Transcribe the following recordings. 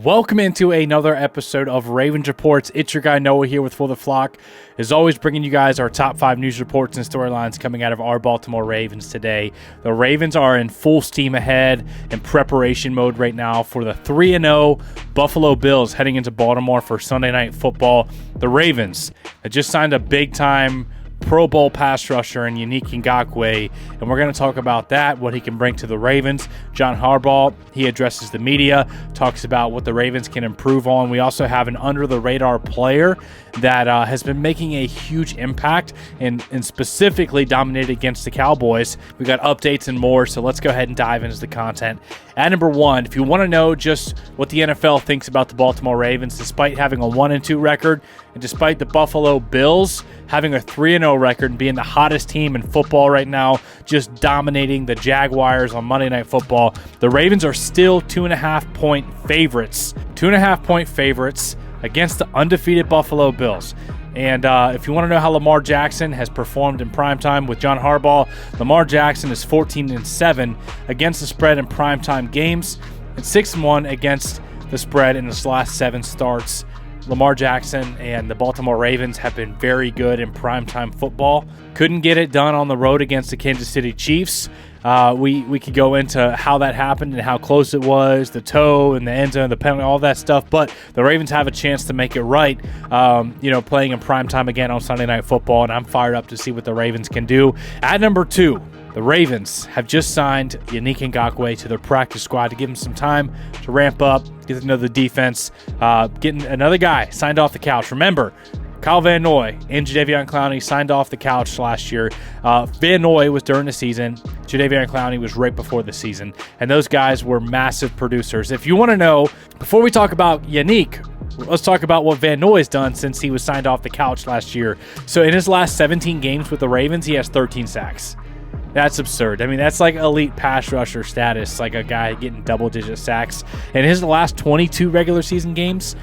Welcome into another episode of Ravens Reports. It's your guy Noah here with For the Flock. As always, bringing you guys our top 5 news reports and storylines coming out of our Baltimore Ravens today. The Ravens are in full steam ahead in preparation mode right now for the 3-0 Buffalo Bills heading into Baltimore for Sunday Night Football. The Ravens have just signed a big-time Pro Bowl pass rusher in Yannick Ngakoue, and we're going to talk about that, what he can bring to the Ravens. John Harbaugh, he addresses the media, talks about what the Ravens can improve on. We also have an under-the-radar player that has been making a huge impact and specifically dominated against the Cowboys. We got updates and more, so let's go ahead and dive into the content. At number 1, if you want to know just what the NFL thinks about the Baltimore Ravens, despite having a 1-2 record, and despite the Buffalo Bills having a 3-0 record and being the hottest team in football right now, just dominating the Jaguars on Monday Night Football, the Ravens are still 2.5-point favorites. 2.5-point favorites against the undefeated Buffalo Bills. And if you want to know how Lamar Jackson has performed in primetime with John Harbaugh, Lamar Jackson is 14-7 against the spread in primetime games and 6-1 against the spread in his last 7 starts. Lamar Jackson and the Baltimore Ravens have been very good in primetime football. Couldn't get it done on the road against the Kansas City Chiefs. We could go into how that happened and how close it was, the toe and the end zone, the penalty, all that stuff. But the Ravens have a chance to make it right, playing in primetime again on Sunday Night Football, and I'm fired up to see what the Ravens can do. At number 2, the Ravens have just signed Yannick Ngakoue to their practice squad to give him some time to ramp up, get to know the defense, getting another guy signed off the couch. Remember, Kyle Van Noy and Jadeveon Clowney signed off the couch last year. Van Noy was during the season. Jadeveon Clowney was right before the season. And those guys were massive producers. If you want to know, before we talk about Yannick, let's talk about what Van Noy has done since he was signed off the couch last year. So in his last 17 games with the Ravens, he has 13 sacks. That's absurd. I mean, that's like elite pass rusher status, like a guy getting double-digit sacks. In his last 22 regular season games,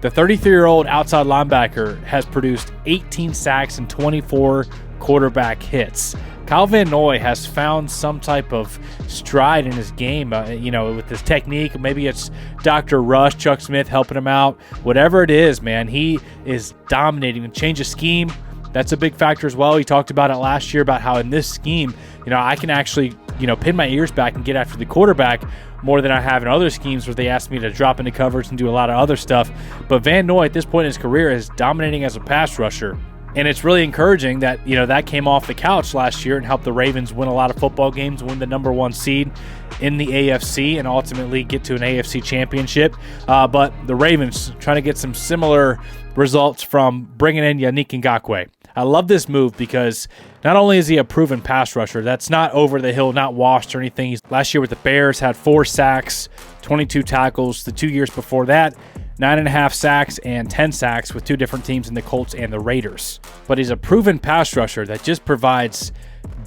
the 33-year-old outside linebacker has produced 18 sacks and 24 quarterback hits. Kyle Van Noy has found some type of stride in his game, with his technique. Maybe it's Dr. Rush, Chuck Smith helping him out. Whatever it is, man, he is dominating. And change of scheme, that's a big factor as well. He talked about it last year about how in this scheme, I can actually, pin my ears back and get after the quarterback more than I have in other schemes where they ask me to drop into coverage and do a lot of other stuff. But Van Noy at this point in his career is dominating as a pass rusher. And it's really encouraging that, that came off the couch last year and helped the Ravens win a lot of football games, win the number 1 seed in the AFC, and ultimately get to an AFC championship. But the Ravens trying to get some similar results from bringing in Yannick Ngakoue. I love this move because not only is he a proven pass rusher, that's not over the hill, not washed or anything. Last year with the Bears had 4 sacks, 22 tackles. The 2 years before that, 9.5 sacks and 10 sacks with 2 different teams in the Colts and the Raiders. But he's a proven pass rusher that just provides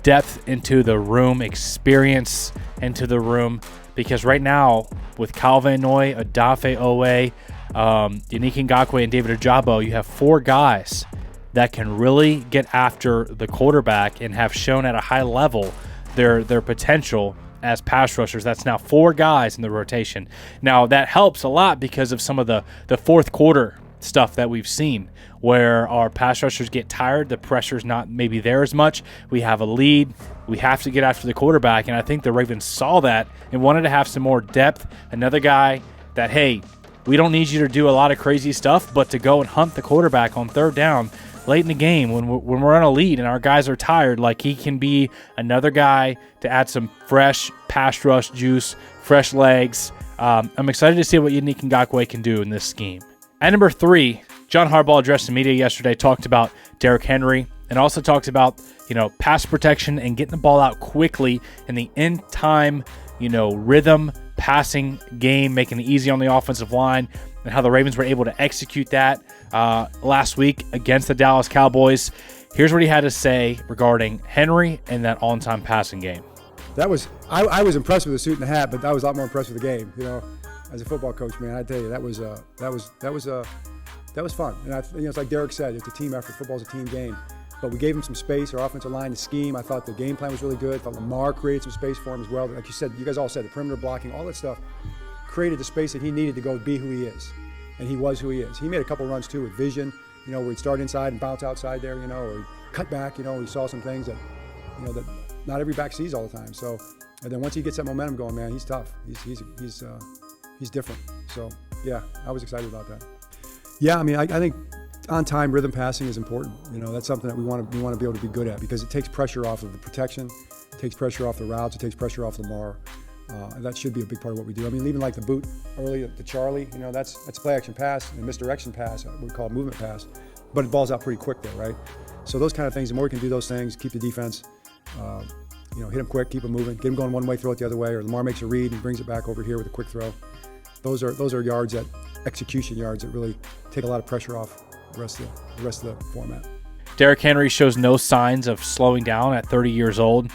depth into the room, experience into the room, because right now with Kyle Van Noy, Odafe Oweh, Yannick Ngakoue, and David Ojabo, you have 4 guys that can really get after the quarterback and have shown at a high level their potential as pass rushers. That's now 4 guys in the rotation. Now, that helps a lot because of some of the fourth quarter stuff that we've seen where our pass rushers get tired, the pressure's not maybe there as much, we have a lead, we have to get after the quarterback, and I think the Ravens saw that and wanted to have some more depth. Another guy that, hey, we don't need you to do a lot of crazy stuff, but to go and hunt the quarterback on third down late in the game when we're on a lead and our guys are tired, like he can be another guy to add some fresh pass rush juice, fresh legs. I'm excited to see what Yannick Ngakoue can do in this scheme. At number 3, John Harbaugh addressed the media yesterday, talked about Derrick Henry, and also talked about, pass protection and getting the ball out quickly in the in-time, rhythm passing game, making it easy on the offensive line, and how the Ravens were able to execute that last week against the Dallas Cowboys. Here's what he had to say regarding Henry and that on-time passing game. I was impressed with the suit and the hat, but I was a lot more impressed with the game. As a football coach, man, I tell you that was fun. And it's like Derrick said, it's a team effort. Football's a team game. But we gave him some space. Our offensive line, the scheme. I thought the game plan was really good. I thought Lamar created some space for him as well. Like you said, you guys all said, the perimeter blocking, all that stuff created the space that he needed to go be who he is. And he was who he is. He made a couple runs too with vision, where he'd start inside and bounce outside there, or he'd cut back, he saw some things that, that not every back sees all the time. So, and then once he gets that momentum going, man, he's tough. He's different. So, yeah, I was excited about that. Yeah, I mean, I think on-time rhythm passing is important. That's something that we want to be able to be good at because it takes pressure off of the protection, it takes pressure off the routes, it takes pressure off Lamar. And that should be a big part of what we do. I mean, even like the boot early to Charlie, that's play action pass and misdirection pass, we call it movement pass, but it balls out pretty quick there, right? So those kind of things, the more we can do those things, keep the defense, hit him quick, keep him moving, get him going one way, throw it the other way, or Lamar makes a read and brings it back over here with a quick throw. Those are yards execution yards that really take a lot of pressure off the rest of the format. Derrick Henry shows no signs of slowing down at 30 years old.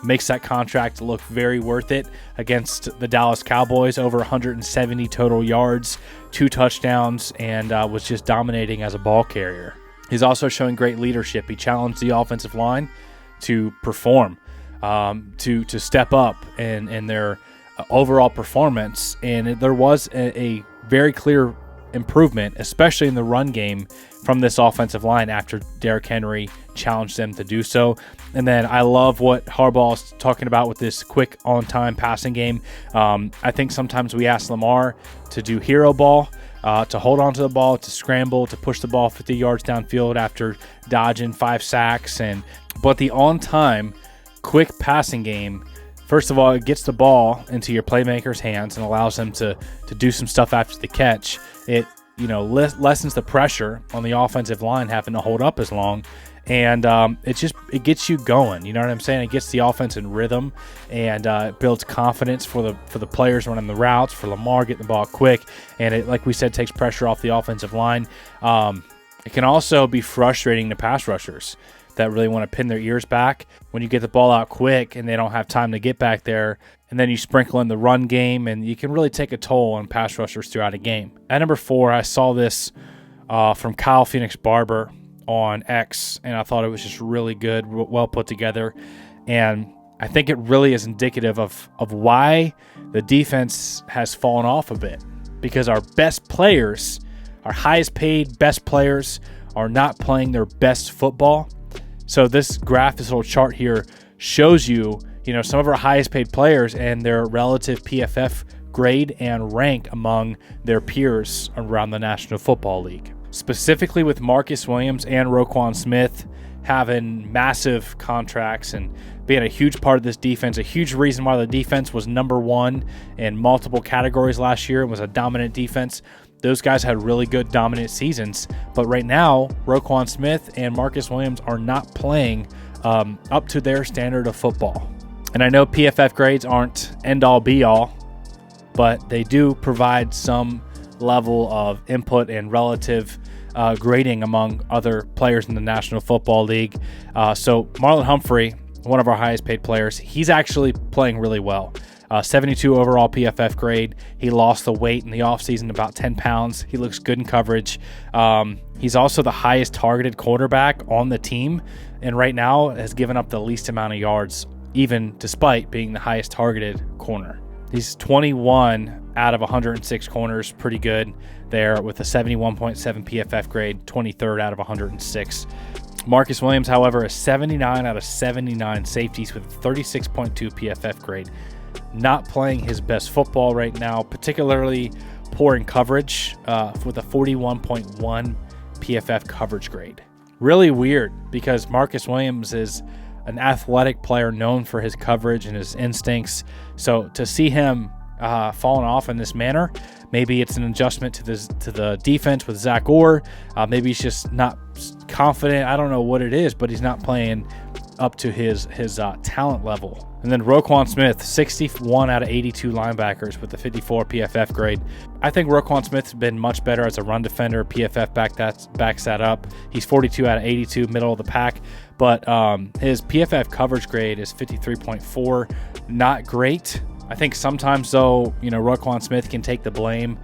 Makes that contract look very worth it against the Dallas Cowboys. Over 170 total yards, 2 touchdowns, and was just dominating as a ball carrier. He's also showing great leadership. He challenged the offensive line to perform, to step up in their overall performance. And there was a very clear improvement, especially in the run game from this offensive line after Derrick Henry challenged them to do so. And then I love what Harbaugh's talking about with this quick on-time passing game. I think sometimes we ask Lamar to do hero ball, to hold on to the ball, to scramble, to push the ball 50 yards downfield after dodging 5 sacks. But the on-time quick passing game, first of all, it gets the ball into your playmaker's hands and allows them to do some stuff after the catch. It lessens the pressure on the offensive line having to hold up as long, and it gets you going. You know what I'm saying? It gets the offense in rhythm, and it builds confidence for the players running the routes, for Lamar getting the ball quick, and it, like we said, takes pressure off the offensive line. It can also be frustrating to pass rushers that really want to pin their ears back when you get the ball out quick and they don't have time to get back there, and then you sprinkle in the run game, and you can really take a toll on pass rushers throughout a game. At number 4, I saw this from Kyle Phoenix Barber on X, and I thought it was just really good, well put together, and I think it really is indicative of why the defense has fallen off a bit, because our best players, our highest paid best players, are not playing their best football. So this graph, this little chart here, shows you, some of our highest paid players and their relative PFF grade and rank among their peers around the National Football League. Specifically with Marcus Williams and Roquan Smith having massive contracts and being a huge part of this defense, a huge reason why the defense was number 1 in multiple categories last year and was a dominant defense. Those guys had really good dominant seasons, but right now, Roquan Smith and Marcus Williams are not playing up to their standard of football. And I know PFF grades aren't end-all be-all, but they do provide some level of input and relative grading among other players in the National Football League. So Marlon Humphrey, one of our highest paid players, he's actually playing really well. 72 overall PFF grade. He lost the weight in the offseason, about 10 pounds. He looks good in coverage. He's also the highest targeted quarterback on the team, and right now has given up the least amount of yards, even despite being the highest targeted corner. He's 21 out of 106 corners, pretty good there, with a 71.7 PFF grade, 23rd out of 106. Marcus Williams, however, is 79 out of 79 safeties with a 36.2 PFF grade. Not playing his best football right now, particularly poor in coverage with a 41.1 PFF coverage grade. Really weird, because Marcus Williams is an athletic player known for his coverage and his instincts. So to see him falling off in this manner, maybe it's an adjustment to the defense with Zach Orr. Maybe he's just not confident. I don't know what it is, but he's not playing up to his talent level. And then Roquan Smith, 61 out of 82 linebackers with a 54 PFF grade. I think Roquan Smith's been much better as a run defender. PFF backs that up. He's 42 out of 82, middle of the pack. But his PFF coverage grade is 53.4. Not great. I think sometimes, though, Roquan Smith can take the blame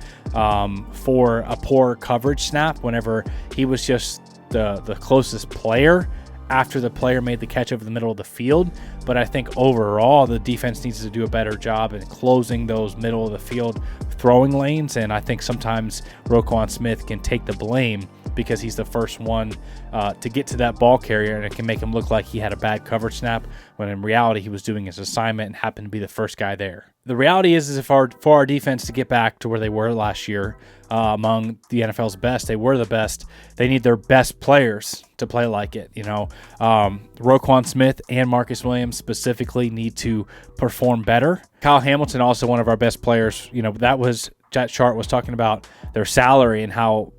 for a poor coverage snap whenever he was just the closest player after the player made the catch over the middle of the field. But I think overall the defense needs to do a better job in closing those middle of the field throwing lanes. And I think sometimes Roquan Smith can take the blame because he's the first one to get to that ball carrier, and it can make him look like he had a bad coverage snap, when in reality he was doing his assignment and happened to be the first guy there. The reality is if for our defense to get back to where they were last year, among the NFL's best, they were the best, they need their best players to play like it. Roquan Smith and Marcus Williams specifically need to perform better. Kyle Hamilton, also one of our best players, that chart was talking about their salary and how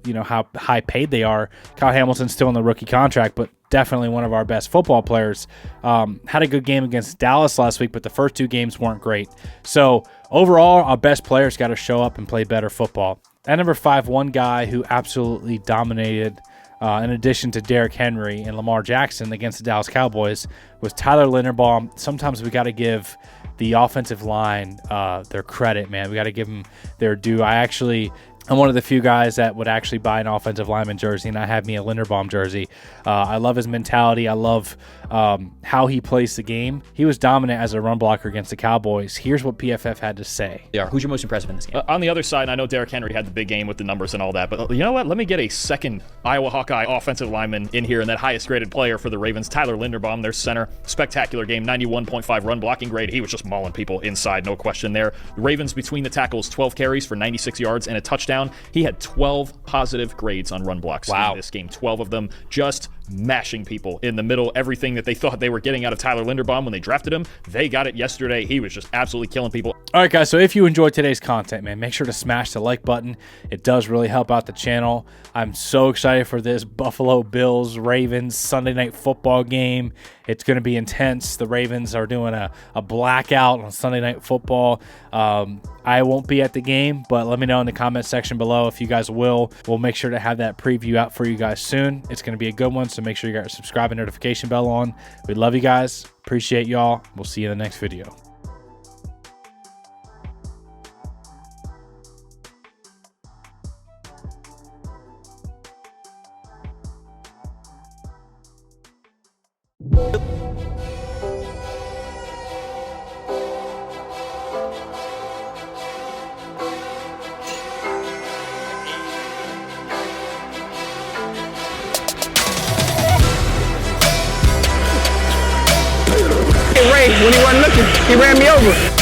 high paid they are. Kyle Hamilton's still in the rookie contract, but definitely one of our best football players. Had a good game against Dallas last week, but the first 2 games weren't great. So overall, our best players got to show up and play better football. At number 5, one guy who absolutely dominated, in addition to Derrick Henry and Lamar Jackson against the Dallas Cowboys, was Tyler Linderbaum. Sometimes we got to give the offensive line their credit, man. We got to give them their due. I'm one of the few guys that would actually buy an offensive lineman jersey, and I have me a Linderbaum jersey. I love his mentality. I love how he plays the game. He was dominant as a run blocker against the Cowboys. Here's what PFF had to say. Yeah, who's your most impressive in this game? On the other side, I know Derrick Henry had the big game with the numbers and all that, but you know what? Let me get a second Iowa Hawkeye offensive lineman in here, and that highest graded player for the Ravens, Tyler Linderbaum, their center. Spectacular game, 91.5 run blocking grade. He was just mauling people inside, no question there. The Ravens between the tackles, 12 carries for 96 yards and a touchdown. He had 12 positive grades on run blocks in this game. 12 of them, just mashing people in the middle. Everything that they thought they were getting out of Tyler Linderbaum when they drafted him, they got it yesterday. He was just absolutely killing people. All right, guys, so if you enjoyed today's content, man, make sure to smash the like button. It does really help out the channel. I'm so excited for this Buffalo Bills Ravens Sunday Night Football game. It's going to be intense. The Ravens are doing a blackout on Sunday Night Football. I won't be at the game, but let me know in the comment section below if you guys will. We'll make sure to have that preview out for you guys soon. It's going to be a good one, so make sure you got your subscribe and notification bell on. We love you guys. Appreciate y'all. We'll see you in the next video. Ray, when he wasn't looking, he ran me over.